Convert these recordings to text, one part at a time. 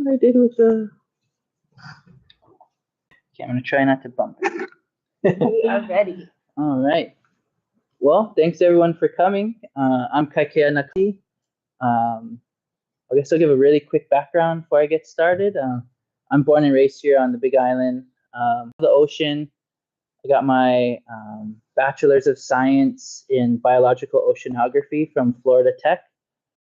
I did with the... Okay, I'm going to try not to bump it. We are ready. All right. Well, thanks everyone for coming. I'm Kaikea Nakachi. I guess I'll give a really quick background before I get started. I'm born and raised here on the Big Island, the ocean. I got my Bachelor's of Science in Biological Oceanography from Florida Tech,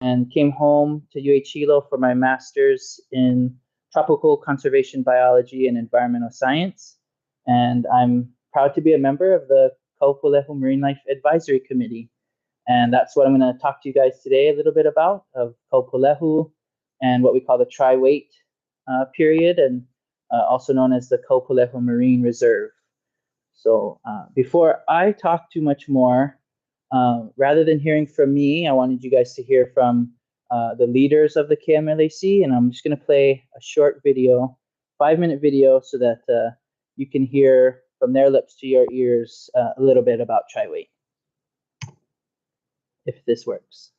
and came home to UH Hilo for my Master's in Tropical Conservation Biology and Environmental Science. And I'm proud to be a member of the Kaʻūpūlehu Marine Life Advisory Committee. And that's what I'm going to talk to you guys today a little bit about, of Kaʻūpūlehu and what we call the tri-weight period, and also known as the Kaʻūpūlehu Marine Reserve. So before I talk too much more, rather than hearing from me, I wanted you guys to hear from the leaders of the KMLAC, and I'm just going to play a short video, 5-minute video, so that you can hear from their lips to your ears a little bit about tri-weight, if this works.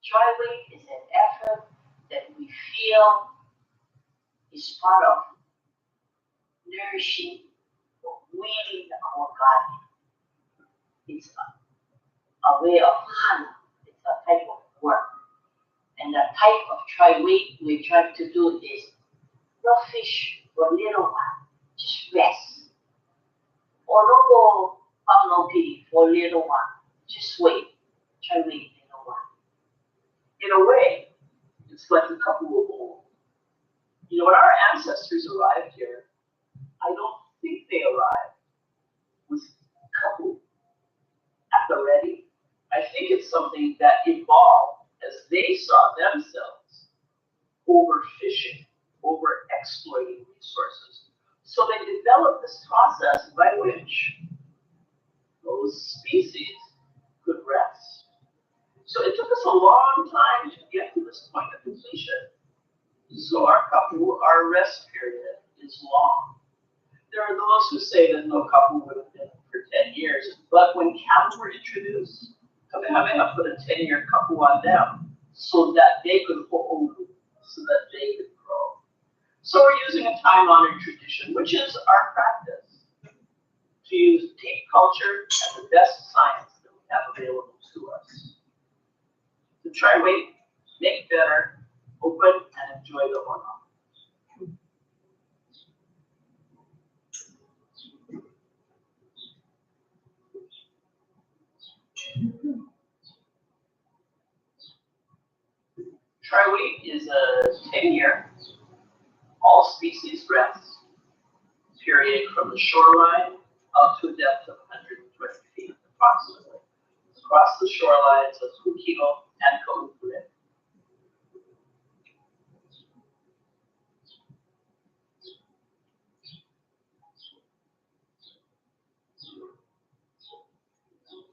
Tri-weight is an effort that we feel is part of nourishing or weaning our body. It's a way of hunt. It's a type of work. And the type of tri-weight we're trying to do is no fish for a little while, just rest. Or no go out no pity for a little while, just wait. Tri-weight. In a way, it's like a Kaʻūpūlehu. You know, when our ancestors arrived here, I don't think they arrived with kapu at the ready. I think it's something that evolved as they saw themselves overfishing, over exploiting resources. So they developed this process by which those species could rest. So it took us a long time to get to this point of completion. So our rest period is long. There are those who say that no kapu would have been for 10 years, but when cattle were introduced, Kamehameha put a 10-year kapu on them so that they could ho'olu, so that they could grow. So we're using a time-honored tradition, which is our practice, to use deep culture and the best science that we have available to us. To try weight, make better, open, and enjoy the one-off. Tri-weight is a 10-year, all species rest period from the shoreline up to a depth of 120 feet approximately, across the shorelines of Hilo and Kaʻūpūlehu.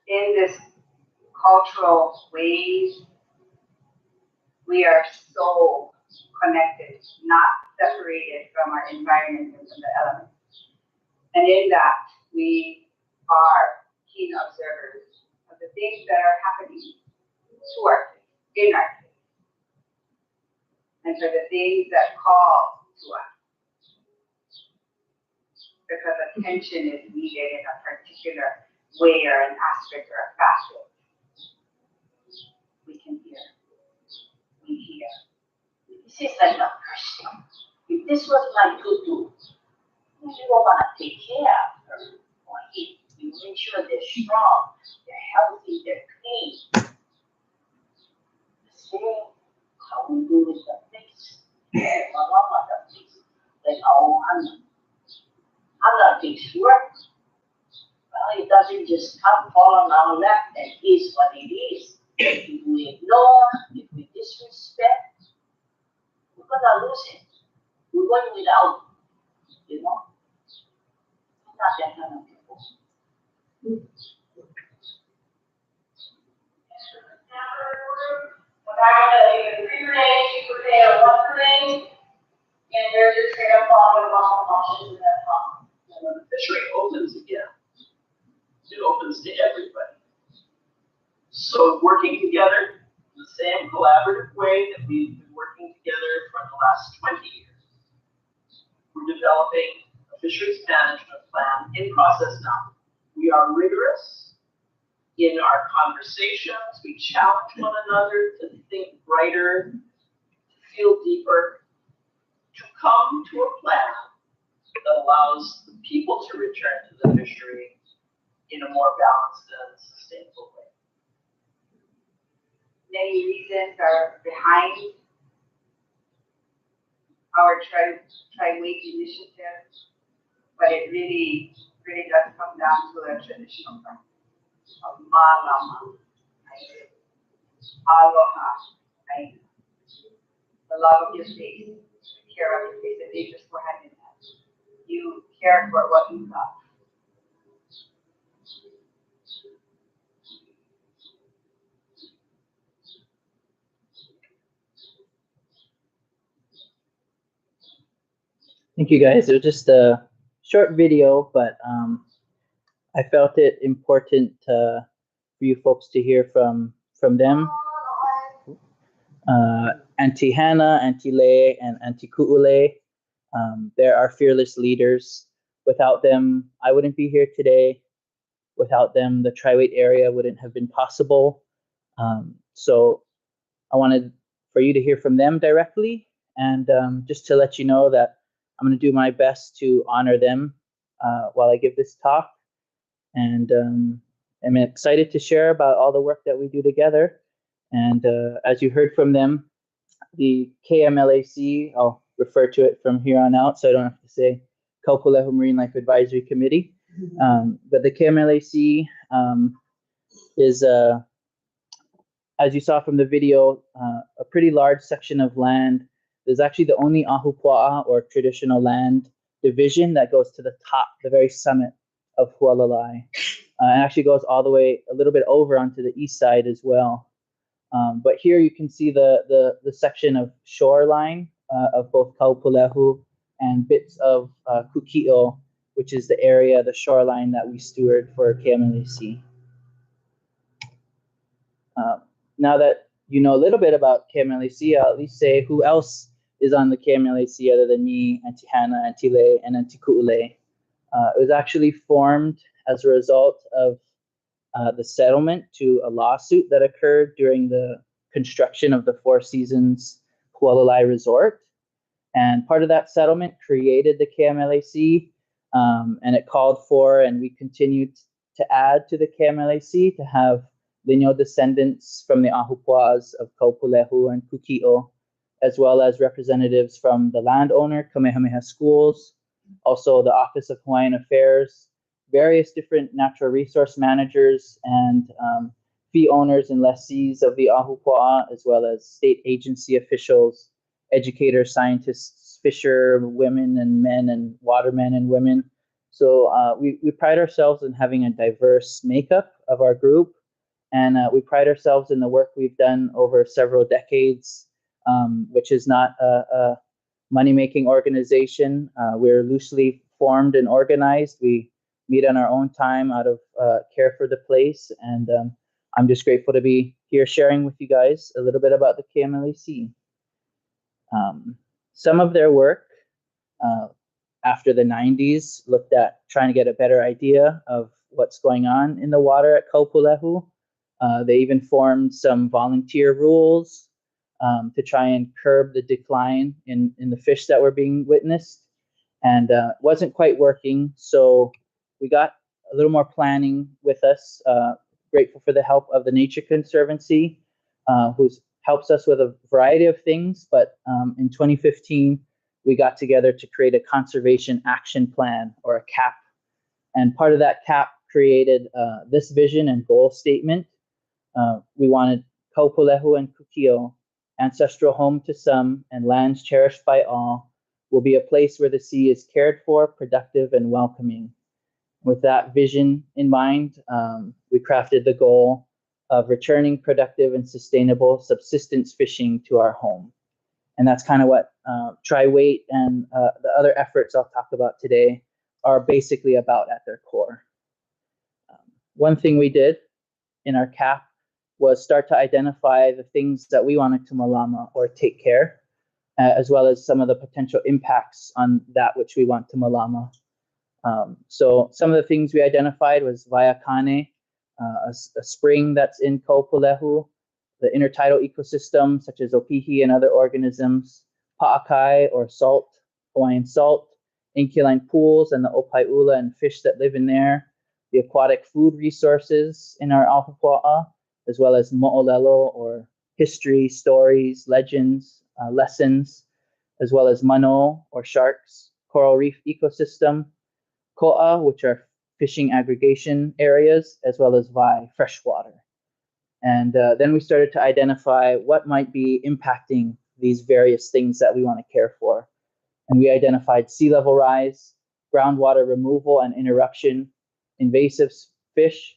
In this cultural wave, we are so connected, not separated from our environment and from the elements. And in that, we are keen observers things that are happening to our kids, in our kids, and for the things that call to us. Because attention is needed in a particular way or an aspect or a facet. We can hear. We hear. This is like a person. If this was my tutu, you don't want to take care of her or him. You make sure they're strong, they're healthy, they're clean. The same how we do with the face. Mama the face. Like our Hana. Hana takes work. Well, it doesn't just come fall on our lap and is what it is. If we ignore, if we disrespect, we're gonna lose it. We're going without, you know. We're not that kind of people. You prepare one thing, and there's your straight up bottom of options in that top. And when the fishery opens again, it opens to everybody. So working together in the same collaborative way that we've been working together for the last 20 years, we're developing a fisheries management plan in process now. We are rigorous in our conversations. We challenge one another to think brighter, to feel deeper, to come to a plan that allows the people to return to the fishery in a more balanced and sustainable way. Many reasons are behind our tri-weight initiative, but it really does come down to a traditional practice of malama, aloha, the love of your face, the care of your face, and they just go hand in hand. You care for what you love. Thank you, guys. It was just a short video, but I felt it important for you folks to hear from them. Auntie Hannah, Auntie Lei, and Auntie Ku'ule. They're our fearless leaders. Without them, I wouldn't be here today. Without them, the tri-weight area wouldn't have been possible. So I wanted for you to hear from them directly, and just to let you know that I'm going to do my best to honor them while I give this talk. And I'm excited to share about all the work that we do together. And as you heard from them, the KMLAC, I'll refer to it from here on out so I don't have to say Kaʻūpūlehu Marine Life Advisory Committee. But the KMLAC is, as you saw from the video, a pretty large section of land. There's actually the only ahupua'a, or traditional land division, that goes to the top, the very summit of Hualalai. And actually goes all the way a little bit over onto the east side as well. But here you can see the section of shoreline of both Kaʻūpūlehu and bits of Kuki'o, which is the area, the shoreline that we steward for KMLAC. Now that you know a little bit about KMLAC, I'll at least say who else is on the KMLAC other than me, Auntie Hannah, Auntie Lei, and Auntie Ku'ule. It was actually formed as a result of the settlement to a lawsuit that occurred during the construction of the Four Seasons Hualalai Resort. And part of that settlement created the KMLAC, and it called for, and we continued to add to the KMLAC to have lineal descendants from the ahupua'as of Kaʻūpūlehu and Kuki'o, as well as representatives from the landowner, Kamehameha Schools, also the Office of Hawaiian Affairs, various different natural resource managers and fee owners and lessees of the ahupua'a, as well as state agency officials, educators, scientists, fisher women and men, and watermen and women. So we pride ourselves in having a diverse makeup of our group, and we pride ourselves in the work we've done over several decades, which is not a money-making organization. We're loosely formed and organized. We meet on our own time out of care for the place, and I'm just grateful to be here sharing with you guys a little bit about the KMLAC. Some of their work after the 90s looked at trying to get a better idea of what's going on in the water at Kaʻūpūlehu. They even formed some volunteer rules to try and curb the decline in the fish that were being witnessed. And it wasn't quite working, so we got a little more planning with us. Grateful for the help of the Nature Conservancy, who helps us with a variety of things. But in 2015, we got together to create a conservation action plan, or a CAP. And part of that CAP created this vision and goal statement. We wanted Kaʻūpūlehu and Kukio, ancestral home to some and lands cherished by all, will be a place where the sea is cared for, productive, and welcoming. With that vision in mind, we crafted the goal of returning productive and sustainable subsistence fishing to our home. And that's kind of what Tri-Weight and the other efforts I'll talk about today are basically about at their core. One thing we did in our CAP was start to identify the things that we wanted to malama or take care, as well as some of the potential impacts on that which we want to malama. So some of the things we identified was Waiakane, a spring that's in Kaʻūpūlehu, the intertidal ecosystem such as opihi and other organisms, pa'akai or salt, Hawaiian salt, inkuline pools and the opaiula and fish that live in there, the aquatic food resources in our ahupua'a, as well as mo'olelo or history, stories, legends, lessons, as well as mano or sharks, coral reef ecosystem, ko'a, which are fishing aggregation areas, as well as vai, freshwater. And then we started to identify what might be impacting these various things that we want to care for. And we identified sea level rise, groundwater removal and interruption, invasive fish,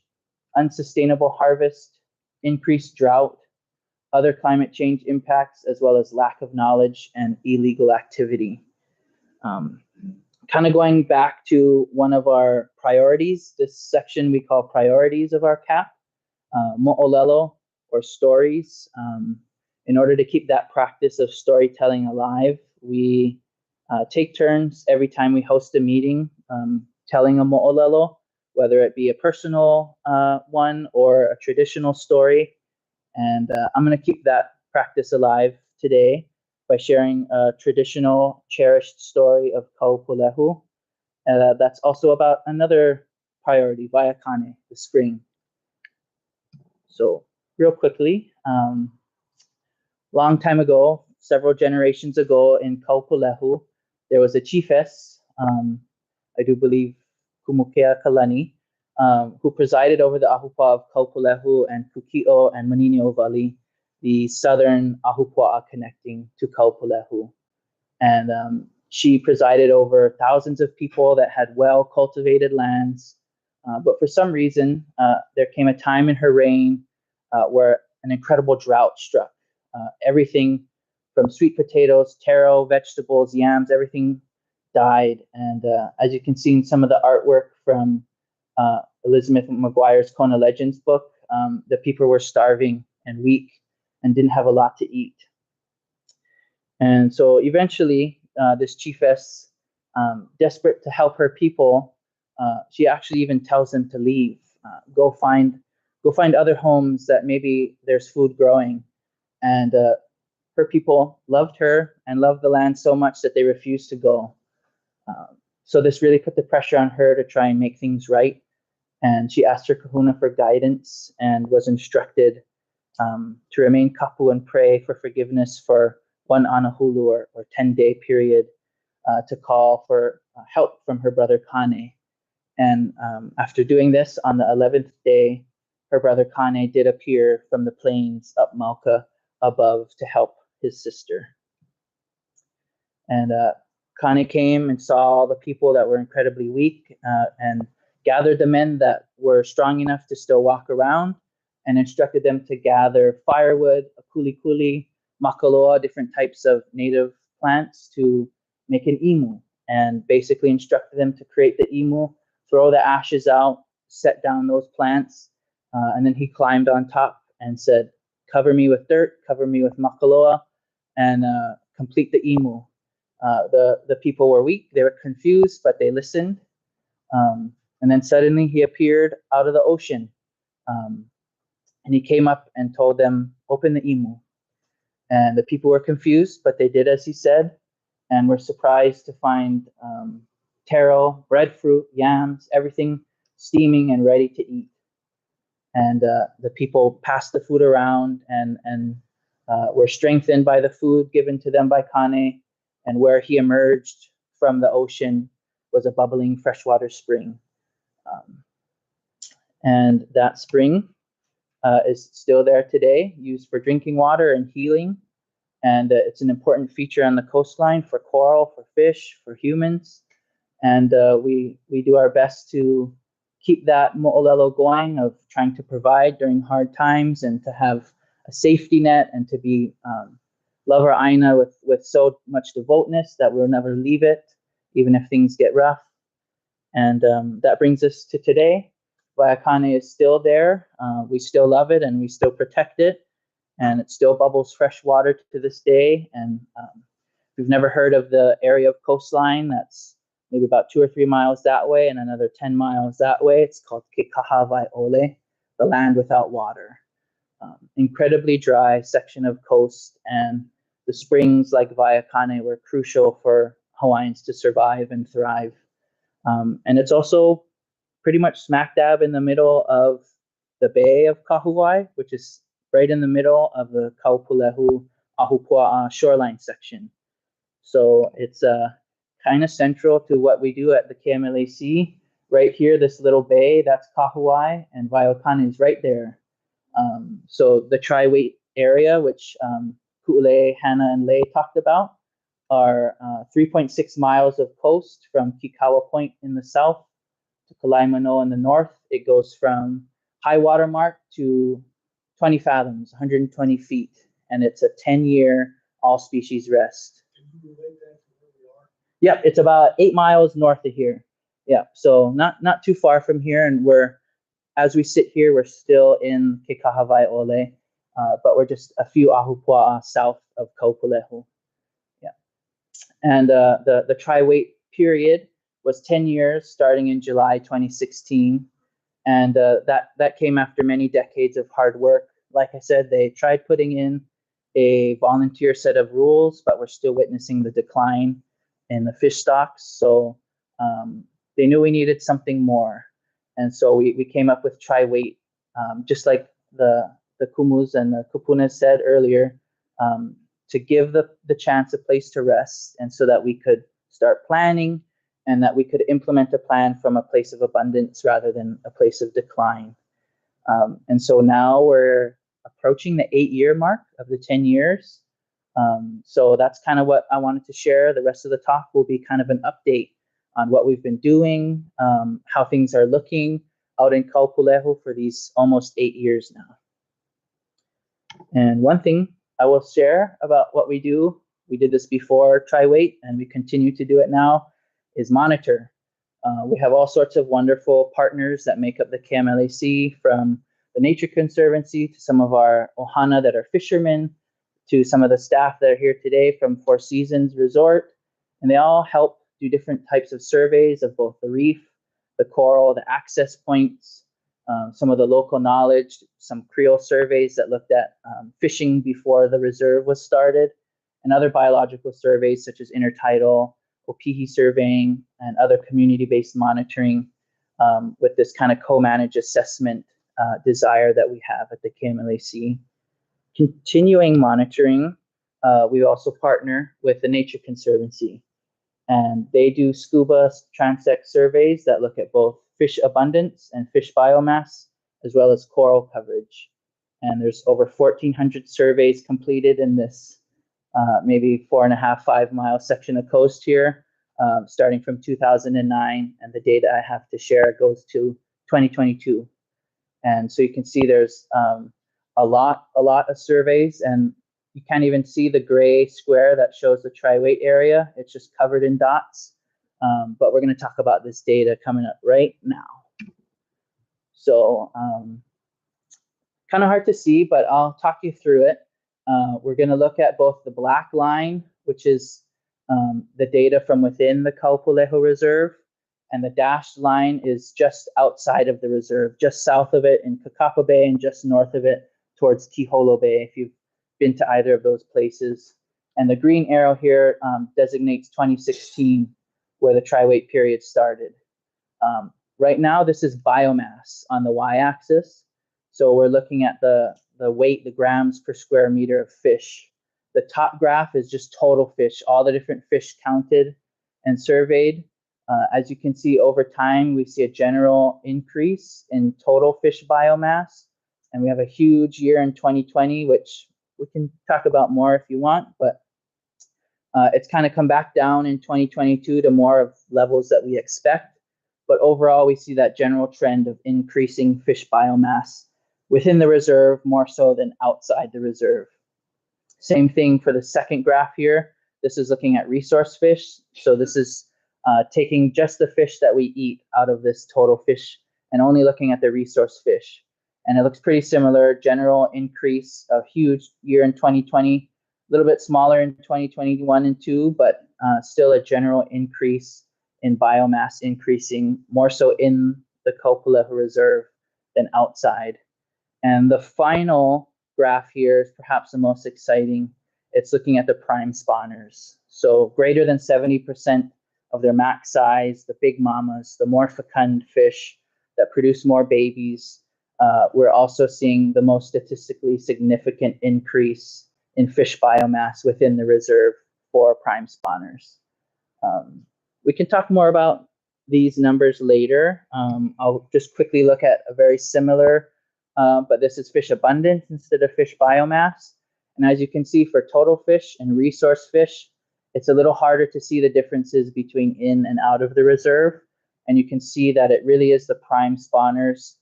unsustainable harvest, increased drought, other climate change impacts, as well as lack of knowledge and illegal activity. Kind of going back to one of our priorities, this section we call priorities of our CAP, mo'olelo or stories. In order to keep that practice of storytelling alive, we take turns every time we host a meeting telling a mo'olelo, whether it be a personal one or a traditional story. And I'm going to keep that practice alive today by sharing a traditional cherished story of Kaʻūpūlehu. That's also about another priority, Waiakane, the spring. So real quickly, long time ago, several generations ago in Kaʻūpūlehu, there was a chiefess, I do believe Kumukea Kalani, who presided over the ahupua'a of Kaʻūpūlehu and Kuki'o and Manini Valley, the southern ahupua'a connecting to Kaʻūpūlehu. And she presided over thousands of people that had well-cultivated lands. But for some reason, there came a time in her reign where an incredible drought struck. Everything from sweet potatoes, taro, vegetables, yams, everything died. And as you can see in some of the artwork from Elizabeth McGuire's Kona Legends book, the people were starving and weak and didn't have a lot to eat. And so eventually, this chiefess, desperate to help her people, she actually even tells them to leave, go find other homes that maybe there's food growing. And her people loved her and loved the land so much that they refused to go. So this really put the pressure on her to try and make things right. And she asked her kahuna for guidance and was instructed to remain kapu and pray for forgiveness for one anahulu or 10-day period to call for help from her brother Kane. And after doing this, on the 11th day, her brother Kane did appear from the plains up Mauka above to help his sister. And Kane came and saw all the people that were incredibly weak and gathered the men that were strong enough to still walk around and instructed them to gather firewood, a kuli, makaloa, different types of native plants to make an imu, and basically instructed them to create the imu, throw the ashes out, set down those plants, And then he climbed on top and said, cover me with dirt, cover me with makaloa, and complete the imu. The people were weak, they were confused, but they listened. And then suddenly he appeared out of the ocean. And he came up and told them, open the imu. And the people were confused, but they did as he said, and were surprised to find taro, breadfruit, yams, everything steaming and ready to eat. And the people passed the food around and were strengthened by the food given to them by Kane. And where he emerged from the ocean was a bubbling freshwater spring. And that spring is still there today, used for drinking water and healing. And it's an important feature on the coastline for coral, for fish, for humans. And we do our best to keep that mo'olelo going of trying to provide during hard times and to have a safety net and to be love our aina with so much devoteness that we'll never leave it, even if things get rough. And that brings us to today. Waiakane is still there. We still love it and we still protect it. And it still bubbles fresh water to this day. And if you've never heard of the area of coastline, that's maybe about 2 or 3 miles that way and another 10 miles that way. It's called Kekahavai'ole, the land without water. Incredibly dry section of coast, and the springs like Waiakane were crucial for Hawaiians to survive and thrive. And it's also pretty much smack dab in the middle of the Bay of Kahuai, which is right in the middle of the Kaʻūpūlehu Ahupua'a shoreline section. So it's kind of central to what we do at the KMLAC. Right here, this little bay, that's Kahuai, and Waiakane is right there. So the tri-weight area, which Ku'ule, Hannah, and Lei talked about, are 3.6 miles of coast from Kikawa Point in the south to Kalaimano in the north. It goes from high water mark to 20 fathoms, 120 feet, and it's a 10-year all species rest. Yep, it's about 8 miles north of here. Yeah, so not too far from here, and as we sit here, we're still in Kekahavai'ole, but we're just a few ahupua'a south of Kaʻūpūlehu. Yeah, and the tri-weight period was 10 years, starting in July 2016, and that came after many decades of hard work. Like I said, they tried putting in a volunteer set of rules, but we're still witnessing the decline in the fish stocks. So they knew we needed something more. And so we came up with tri-weight, just like the kumus and the kupunas said earlier, to give the chance a place to rest, and so that we could start planning and that we could implement a plan from a place of abundance rather than a place of decline. And so now we're approaching the 8-year mark of the 10 years. So that's kind of what I wanted to share. The rest of the talk will be kind of an update on what we've been doing, how things are looking out in Kaʻūpūlehu for these almost 8 years now. And one thing I will share about what we do, we did this before tri-weight and we continue to do it now, is monitor. We have all sorts of wonderful partners that make up the KMLAC, from the Nature Conservancy to some of our ohana that are fishermen, to some of the staff that are here today from Four Seasons Resort. And they all help do different types of surveys of both the reef, the coral, the access points, some of the local knowledge, some Creole surveys that looked at fishing before the reserve was started, and other biological surveys such as intertidal, opihi surveying, and other community-based monitoring with this kind of co-managed assessment desire that we have at the KMLAC. Continuing monitoring, we also partner with the Nature Conservancy, and they do scuba transect surveys that look at both fish abundance and fish biomass, as well as coral coverage. And there's over 1,400 surveys completed in this maybe 4.5-5 mile section of coast here, starting from 2009, and the data I have to share goes to 2022. And so you can see there's a lot of surveys, and you can't even see the gray square that shows the tri-weight area. It's just covered in dots. But we're going to talk about this data coming up right now. So kind of hard to see, but I'll talk you through it. We're going to look at both the black line, which is the data from within the Kaʻūpūlehu Reserve, and the dashed line is just outside of the reserve, just south of it in Kakapa Bay and just north of it towards Kiholo Bay, if you've been to either of those places. And the green arrow here designates 2016, where the tri-weight period started. Right now, this is biomass on the y-axis. So we're looking at the weight, the grams per square meter of fish. The top graph is just total fish, all the different fish counted and surveyed. As you can see, over time, we see a general increase in total fish biomass. And we have a huge year in 2020, which we can talk about more if you want, but it's kind of come back down in 2022 to more of levels that we expect. But overall, we see that general trend of increasing fish biomass within the reserve more so than outside the reserve. Same thing for the second graph here. This is looking at resource fish. So this is taking just the fish that we eat out of this total fish and only looking at the resource fish. And it looks pretty similar, general increase, a huge year in 2020, a little bit smaller in 2021 and 2, but still a general increase in biomass, increasing more so in the Kaʻūpūlehu Reserve than outside. And the final graph here is perhaps the most exciting. It's looking at the prime spawners. So greater than 70% of their max size, the big mamas, the more fecund fish that produce more babies. We're also seeing the most statistically significant increase in fish biomass within the reserve for prime spawners. We can talk more about these numbers later. I'll just quickly look at a very similar, but this is fish abundance instead of fish biomass. And as you can see, for total fish and resource fish, it's a little harder to see the differences between in and out of the reserve. And you can see that it really is the prime spawners.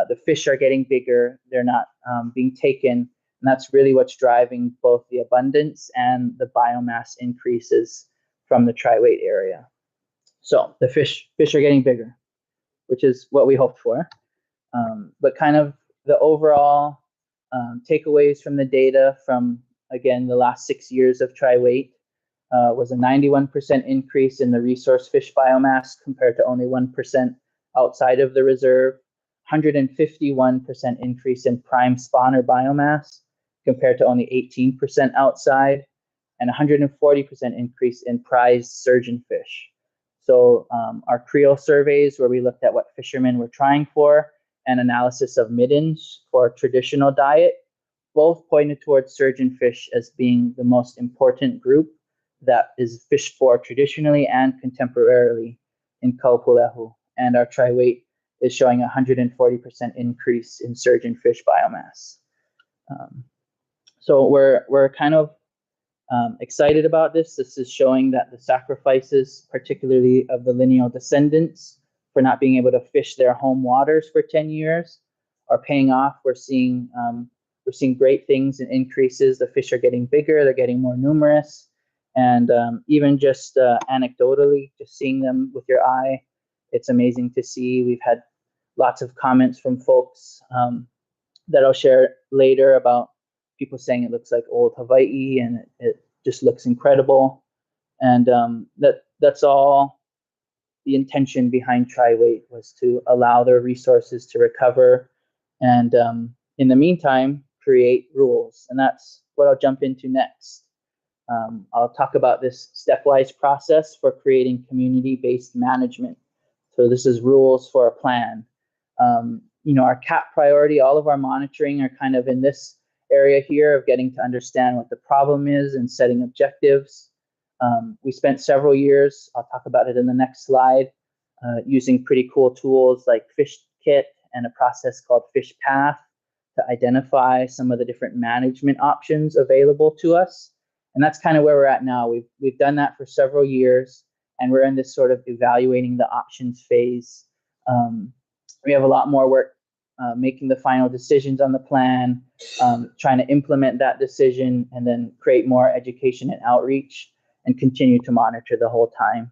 The fish are getting bigger, they're not being taken, and that's really what's driving both the abundance and the biomass increases from the tri-weight area. So the fish are getting bigger, which is what we hoped for. But kind of the overall takeaways from the data from, again, the last 6 years of tri-weight was a 91% increase in the resource fish biomass compared to only 1% outside of the reserve, 151% increase in prime spawner biomass compared to only 18% outside, and 140% increase in prize surgeon fish. So our Creole surveys, where we looked at what fishermen were trying for, and analysis of middens for traditional diet, both pointed towards surgeon fish as being the most important group that is fished for traditionally and contemporarily in Kaʻūpūlehu. And our tri-weight is showing a 140% increase in surgeon fish biomass. So we're kind of excited about this. This is showing that the sacrifices, particularly of the lineal descendants, for not being able to fish their home waters for 10 years, are paying off. We're seeing great things and increases. The fish are getting bigger. They're getting more numerous, and even just anecdotally, just seeing them with your eye, it's amazing to see. We've had lots of comments from folks that I'll share later about people saying it looks like old Hawaii, and it just looks incredible. And that's all the intention behind tri-weight, was to allow their resources to recover, and in the meantime, create rules. And that's what I'll jump into next. I'll talk about this stepwise process for creating community-based management. So this is rules for a plan. Our CAP priority, all of our monitoring are kind of in this area here of getting to understand what the problem is and setting objectives. We spent several years, I'll talk about it in the next slide, using pretty cool tools like FishKit and a process called FishPath to identify some of the different management options available to us. And that's kind of where we're at now. We've done that for several years, and we're in this sort of evaluating the options phase. We have a lot more work making the final decisions on the plan, trying to implement that decision, and then create more education and outreach, and continue to monitor the whole time.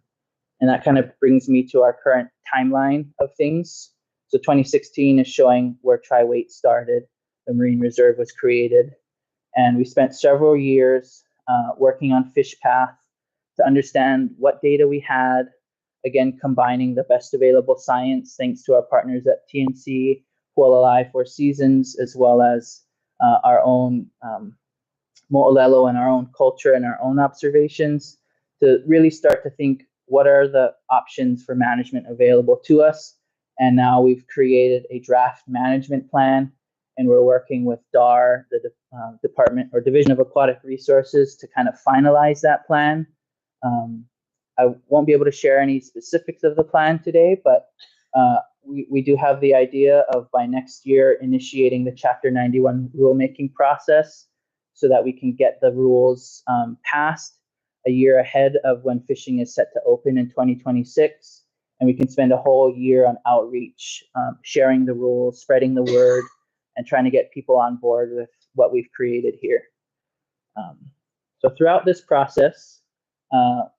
And that kind of brings me to our current timeline of things. So 2016 is showing where tri-weight started. the marine reserve was created. And we spent several years working on fish path to understand what data we had, again, combining the best available science, thanks to our partners at TNC, Pualalai, Four Seasons, as well as our own mo'olelo and our own culture and our own observations, to really start to think, what are the options for management available to us? And now we've created a draft management plan, and we're working with DAR, the Department or Division of Aquatic Resources, to kind of finalize that plan. I won't be able to share any specifics of the plan today, but we do have the idea of, by next year, initiating the Chapter 91 rulemaking process so that we can get the rules passed a year ahead of when fishing is set to open in 2026. And we can spend a whole year on outreach, sharing the rules, spreading the word, and trying to get people on board with what we've created here. So throughout this process,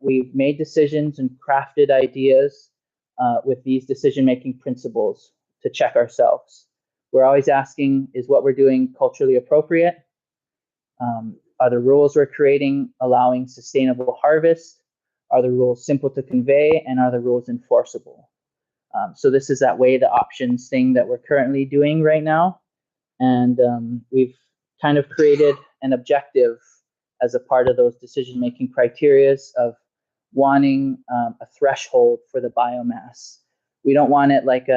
we've made decisions and crafted ideas with these decision-making principles to check ourselves. We're always asking, is what we're doing culturally appropriate? Are the rules we're creating allowing sustainable harvest? Are the rules simple to convey, and are the rules enforceable? So this is that weigh the options thing that we're currently doing right now. And we've kind of created an objective as a part of those decision-making criterias of wanting a threshold for the biomass. We don't want it like,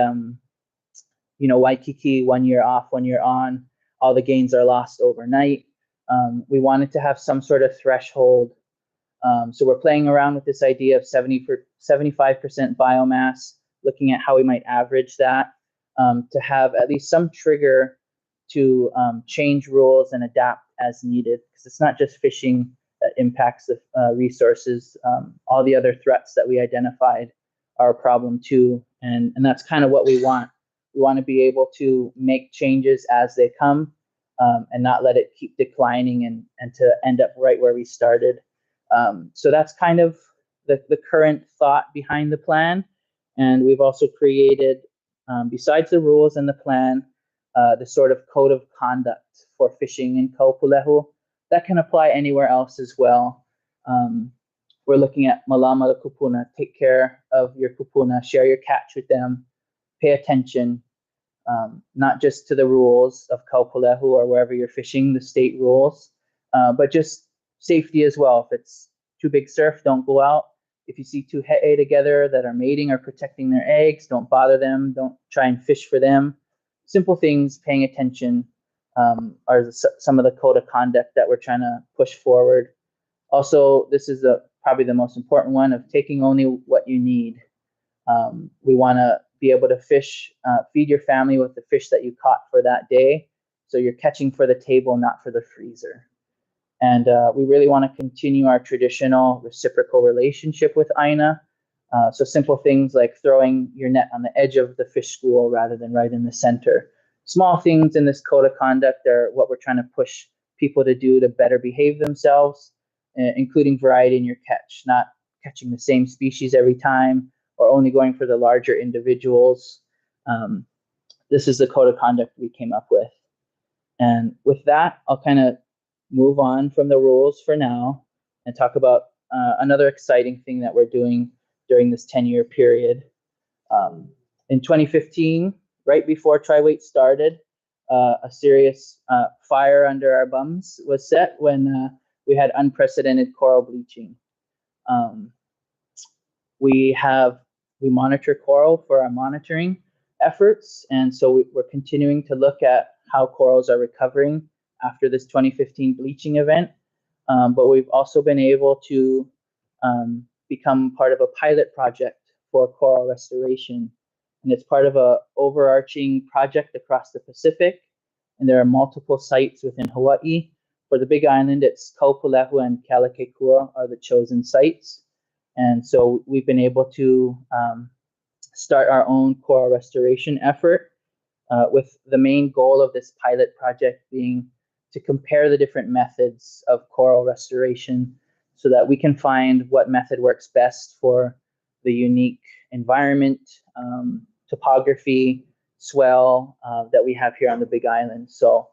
Waikiki, 1 year off, 1 year on, all the gains are lost overnight. We wanted to have some sort of threshold. So we're playing around with this idea of 75% biomass, looking at how we might average that to have at least some trigger to change rules and adapt as needed. Because it's not just fishing that impacts the resources. All the other threats that we identified are a problem too. And that's kind of what we want. We want to be able to make changes as they come, and not let it keep declining and to end up right where we started. So that's kind of the current thought behind the plan. And we've also created, besides the rules and the plan, the sort of code of conduct for fishing in Kaʻūpūlehu that can apply anywhere else as well. We're looking at malama the kupuna, take care of your kupuna, share your catch with them, pay attention, not just to the rules of Kaʻūpūlehu or wherever you're fishing, the state rules, but just safety as well. If it's too big surf, don't go out. If you see two he'e together that are mating or protecting their eggs, don't bother them. Don't try and fish for them. Simple things, paying attention, are some of the code of conduct that we're trying to push forward. Also, this is probably the most important one, of taking only what you need. We want to be able to fish, feed your family with the fish that you caught for that day. So you're catching for the table, not for the freezer. And we really want to continue our traditional reciprocal relationship with Aina. So simple things like throwing your net on the edge of the fish school rather than right in the center. Small things in this code of conduct are what we're trying to push people to do to better behave themselves, including variety in your catch, not catching the same species every time or only going for the larger individuals. This is the code of conduct we came up with. And with that, I'll kind of move on from the rules for now and talk about another exciting thing that we're doing during this 10-year period. In 2015, right before Tri-Weight started, a serious fire under our bums was set when we had unprecedented coral bleaching. We monitor coral for our monitoring efforts, and so we're continuing to look at how corals are recovering after this 2015 bleaching event. But we've also been able to become part of a pilot project for coral restoration. And it's part of an overarching project across the Pacific. And there are multiple sites within Hawaii. For the Big Island, it's Kaʻūpūlehu and Kalakekua are the chosen sites. And so we've been able to start our own coral restoration effort, with the main goal of this pilot project being to compare the different methods of coral restoration so that we can find what method works best for the unique environment, topography, swell that we have here on the Big Island. So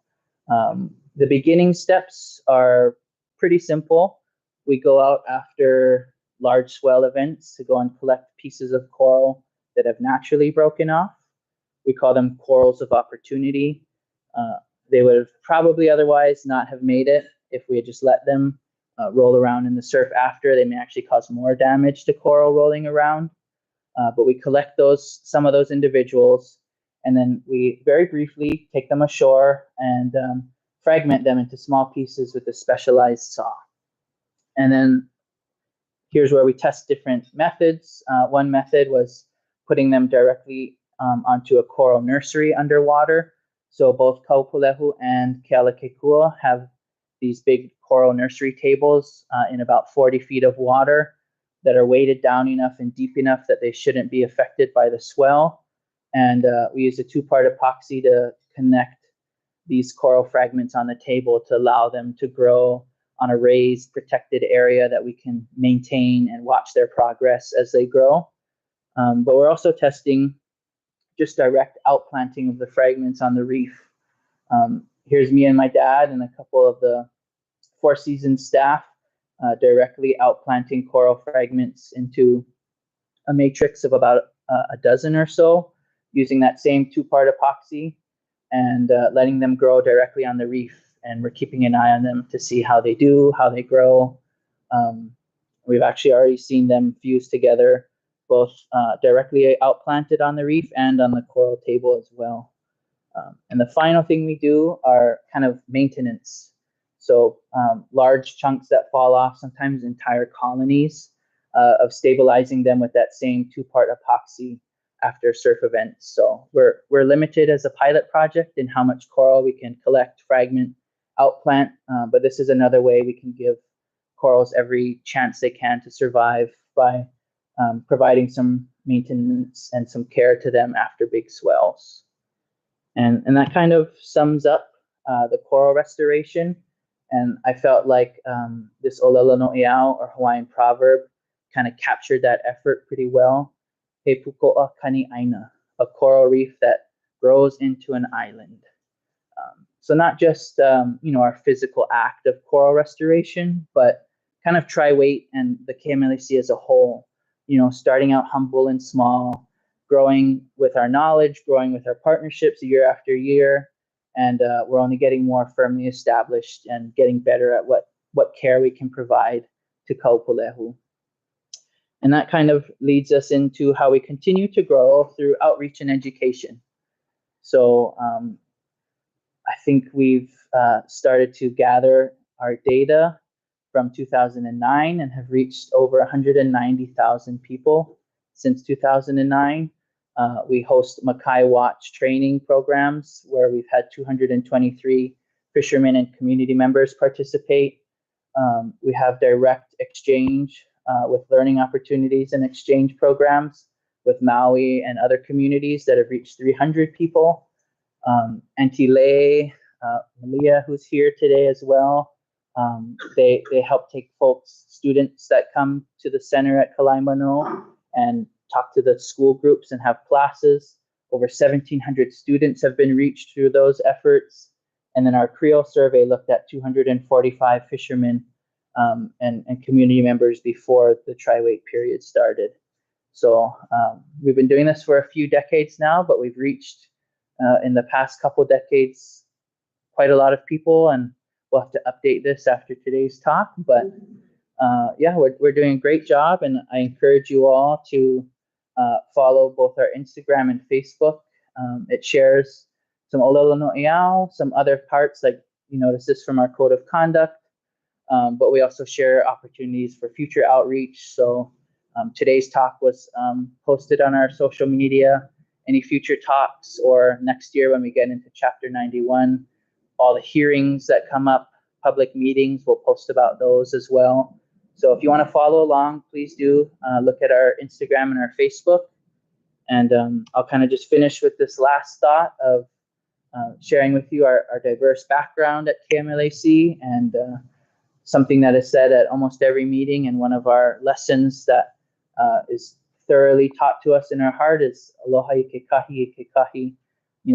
The beginning steps are pretty simple. We go out after large swell events to go and collect pieces of coral that have naturally broken off. We call them corals of opportunity. They would have probably otherwise not have made it if we had just let them roll around in the surf after. They may actually cause more damage to coral rolling around. But we collect some of those individuals, and then we very briefly take them ashore and fragment them into small pieces with a specialized saw. And then here's where we test different methods. One method was putting them directly onto a coral nursery underwater. So both Kaʻūpūlehu and KMLAC have these big coral nursery tables in about 40 feet of water that are weighted down enough and deep enough that they shouldn't be affected by the swell. And we use a 2-part epoxy to connect these coral fragments on the table to allow them to grow on a raised, protected area that we can maintain and watch their progress as they grow. But we're also testing just direct outplanting of the fragments on the reef. Here's me and my dad and a couple of the Four Seasons staff directly outplanting coral fragments into a matrix of about a dozen or so, using that same 2-part epoxy and letting them grow directly on the reef. And we're keeping an eye on them to see how they do, how they grow. We've actually already seen them fuse together, both directly outplanted on the reef and on the coral table as well. And the final thing we do are kind of maintenance. So large chunks that fall off, sometimes entire colonies, of stabilizing them with that same 2-part epoxy after surf events. So we're limited as a pilot project in how much coral we can collect, fragment, outplant, but this is another way we can give corals every chance they can to survive by providing some maintenance and some care to them after big swells. And that kind of sums up the coral restoration. And I felt like this Olelo no Iao, or Hawaiian proverb, kind of captured that effort pretty well. He puko'a kani aina, a coral reef that grows into an island. So not just our physical act of coral restoration, but kind of Tri-Weight and the KMLAC as a whole. Starting out humble and small, growing with our knowledge, growing with our partnerships year after year, and we're only getting more firmly established and getting better at what care we can provide to Kaʻūpūlehu. And that kind of leads us into how we continue to grow through outreach and education. So I think we've started to gather our data from 2009 and have reached over 190,000 people since 2009. We host Makai Watch training programs where we've had 223 fishermen and community members participate. We have direct exchange with learning opportunities and exchange programs with Maui and other communities that have reached 300 people. Antile, Malia, who's here today as well. They help take students that come to the center at Kalaimano and talk to the school groups and have classes. Over 1,700 students have been reached through those efforts. And then our Creole survey looked at 245 fishermen and community members before the Tri-Weight period started. So we've been doing this for a few decades now, but we've reached in the past couple decades quite a lot of people, and we'll have to update this after today's talk. But we're doing a great job, and I encourage you all to follow both our Instagram and Facebook. It shares some Olelo no Iao, some other parts, like you notice this from our code of conduct, but we also share opportunities for future outreach. So today's talk was posted on our social media. Any future talks, or next year when we get into Chapter 91, all the hearings that come up, public meetings, we'll post about those as well. So if you want to follow along, please do look at our Instagram and our Facebook. And I'll kind of just finish with this last thought of sharing with you our diverse background at KMLAC, and something that is said at almost every meeting, and one of our lessons that is thoroughly taught to us in our heart is aloha i ke kahi,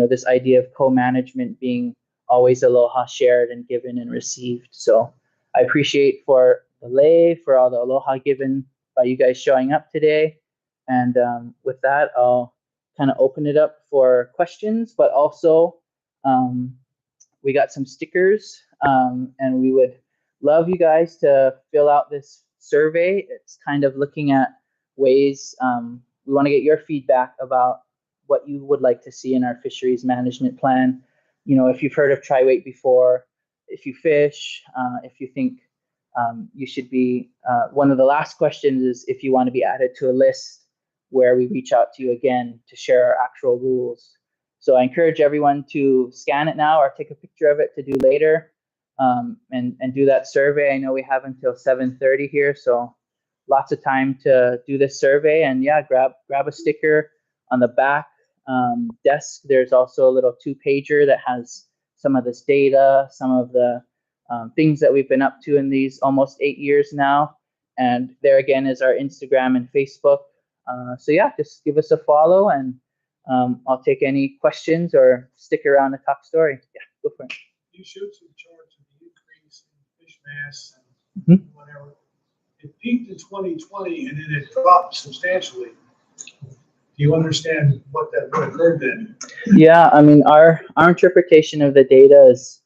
this idea of co-management being always aloha shared and given and received. So I appreciate for the lei, for all the aloha given by you guys showing up today. And with that, I'll kind of open it up for questions, but also we got some stickers, and we would love you guys to fill out this survey. It's kind of looking at ways we want to get your feedback about what you would like to see in our fisheries management plan. You know, if you've heard of tri-weight before, if you fish, if you think you should be, one of the last questions is if you want to be added to a list where we reach out to you again to share our actual rules. So I encourage everyone to scan it now or take a picture of it to do later, and do that survey. I know we have until 7:30 here, so lots of time to do this survey. And yeah, grab a sticker on the back desk. There's also a little 2-pager that has some of this data, some of the things that we've been up to in these almost 8 years now. And there again is our Instagram and Facebook. So yeah, just give us a follow, and I'll take any questions or stick around to talk story. Yeah, go for it. You showed some charts of the increase in fish mass and whatever. It peaked in 2020 and then it dropped substantially. Do you understand what occurred then? Yeah, I mean, our interpretation of the data is,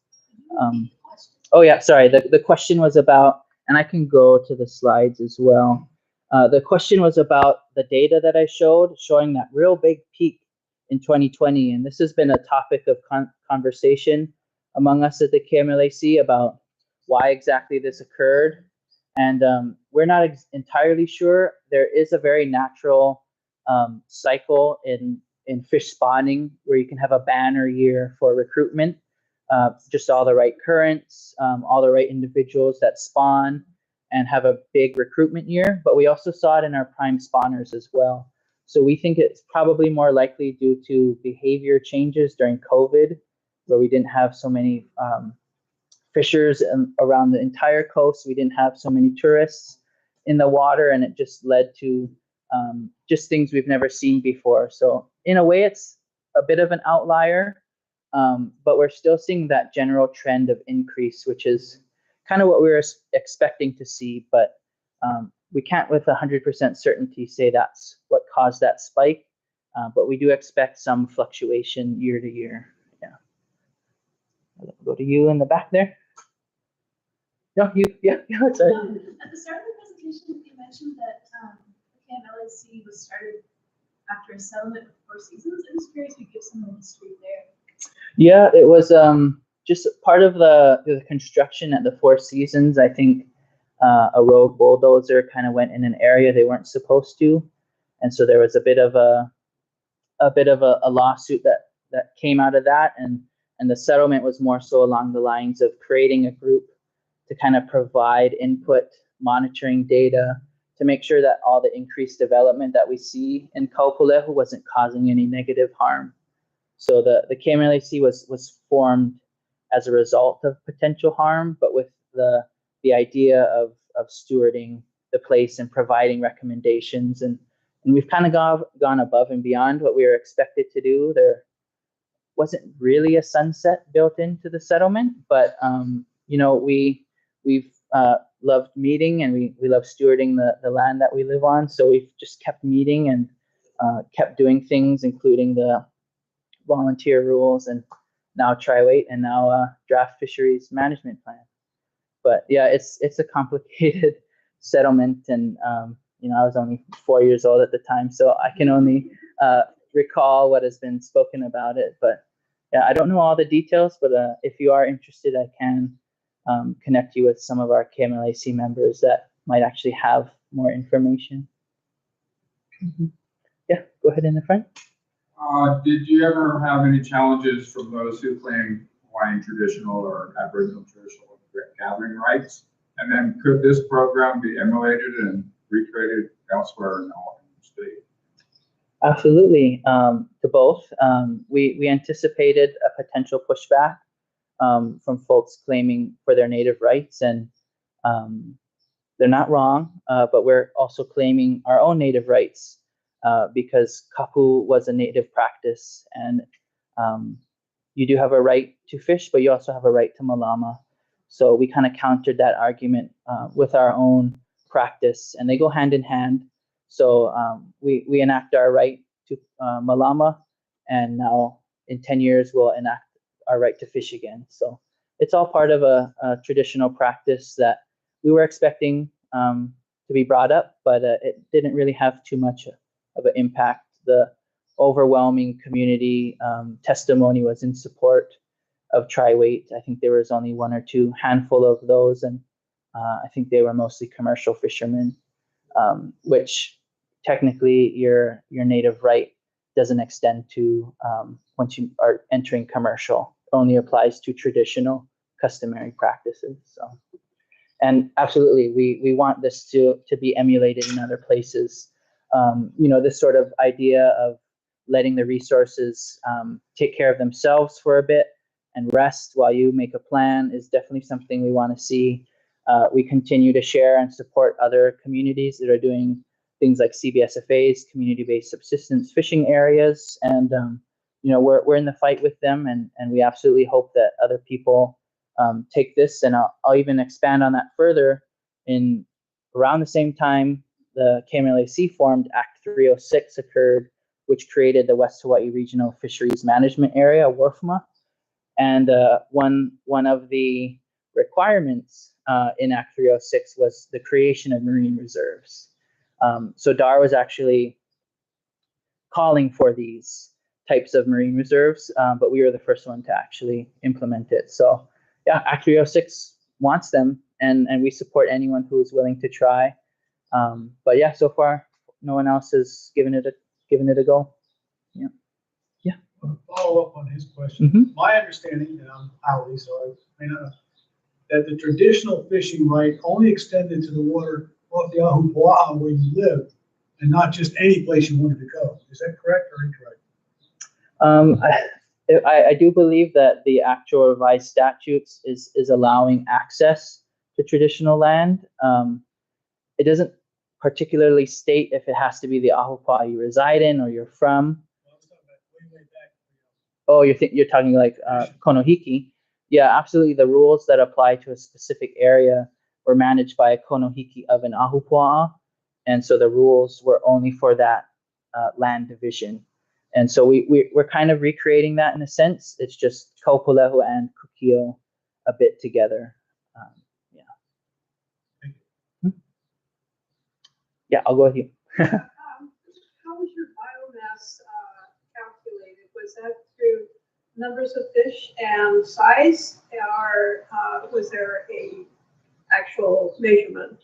oh yeah, sorry. The question was about, and I can go to the slides as well. The question was about the data that I showed, showing that real big peak in 2020. And this has been a topic of conversation among us at the KMLAC about why exactly this occurred. And we're not entirely sure. There is a very natural cycle in fish spawning where you can have a banner year for recruitment, just all the right currents, all the right individuals that spawn and have a big recruitment year. But we also saw it in our prime spawners as well. So we think it's probably more likely due to behavior changes during COVID, where we didn't have so many fishers around the entire coast. We didn't have so many tourists in the water, and it just led to just things we've never seen before. So in a way, it's a bit of an outlier, but we're still seeing that general trend of increase, which is kind of what we were expecting to see. But we can't with 100% certainty say that's what caused that spike, but we do expect some fluctuation year to year. Yeah. I'll go to you in the back there. No, you, yeah, sorry. At the start of the presentation, you mentioned that the KMLAC was started after a settlement with Four Seasons. I'm just curious if you could give some of the history there. Yeah, it was just part of the construction at the Four Seasons. I think a rogue bulldozer kind of went in an area they weren't supposed to, and so there was a bit of a lawsuit that came out of that, and the settlement was more so along the lines of creating a group to kind of provide input, monitoring data to make sure that all the increased development that we see in Kaʻūpūlehu wasn't causing any negative harm. So the KMLAC was formed as a result of potential harm, but with the idea of stewarding the place and providing recommendations. And we've kind of gone above and beyond what we were expected to do. There wasn't really a sunset built into the settlement, but you know, we've loved meeting, and we love stewarding the land that we live on. So we've just kept meeting and kept doing things, including the volunteer rules, and now tri-weight, and now draft fisheries management plan. But yeah, it's a complicated settlement, and you know, I was only 4 years old at the time, so I can only recall what has been spoken about it. But yeah, I don't know all the details, but if you are interested, I can connect you with some of our KMLAC members that might actually have more information. Yeah, go ahead in the front. Did you ever have any challenges from those who claim Hawaiian traditional or Aboriginal traditional gathering rights? And then could this program be emulated and recreated elsewhere in the state? Absolutely, to both. We anticipated a potential pushback from folks claiming for their native rights, and they're not wrong, but we're also claiming our own native rights because kapu was a native practice, and you do have a right to fish, but you also have a right to malama. So we kind of countered that argument with our own practice, and they go hand in hand. So we enact our right to malama, and now in 10 years we'll enact our right to fish again. So it's all part of a traditional practice that we were expecting to be brought up, but it didn't really have too much of an impact. The overwhelming community testimony was in support of tri-weight. I think there was only one or two handful of those, and I think they were mostly commercial fishermen, which technically your native right doesn't extend to once you are entering commercial. It only applies to traditional customary practices. So, and absolutely, we want this to be emulated in other places. This sort of idea of letting the resources take care of themselves for a bit and rest while you make a plan is definitely something we want to see. We continue to share and support other communities that are doing things like CBSFAs, community-based subsistence fishing areas, and we're in the fight with them, and we absolutely hope that other people take this. And I'll even expand on that further. In around the same time the KMLAC formed, Act 306 occurred, which created the West Hawaii Regional Fisheries Management Area, WRFMA. And one of the requirements in Act 306 was the creation of marine reserves. So DAR was actually calling for these types of marine reserves, but we were the first one to actually implement it. So yeah, Act 306 wants them, and we support anyone who is willing to try. But yeah, so far no one else has given it a go. Yeah. Follow up on his question. Mm-hmm. My understanding, and I'm Howie, so I may not know, that the traditional fishing right only extended to the water off the Ahupua'a where you live, and not just any place you wanted to go. Is that correct or incorrect? I do believe that the actual revised statutes is allowing access to traditional land. It doesn't particularly state if it has to be the Ahupua'a you reside in or you're from. Oh, you're talking like Konohiki. Yeah, absolutely. The rules that apply to a specific area were managed by a Konohiki of an Ahupua'a, and so the rules were only for that land division. And so we're kind of recreating that in a sense. It's just Kaʻūpūlehu and Kukio a bit together. Yeah, I'll go with you. How was your biomass calculated? Was that through numbers of fish and size, or was there a actual measurement?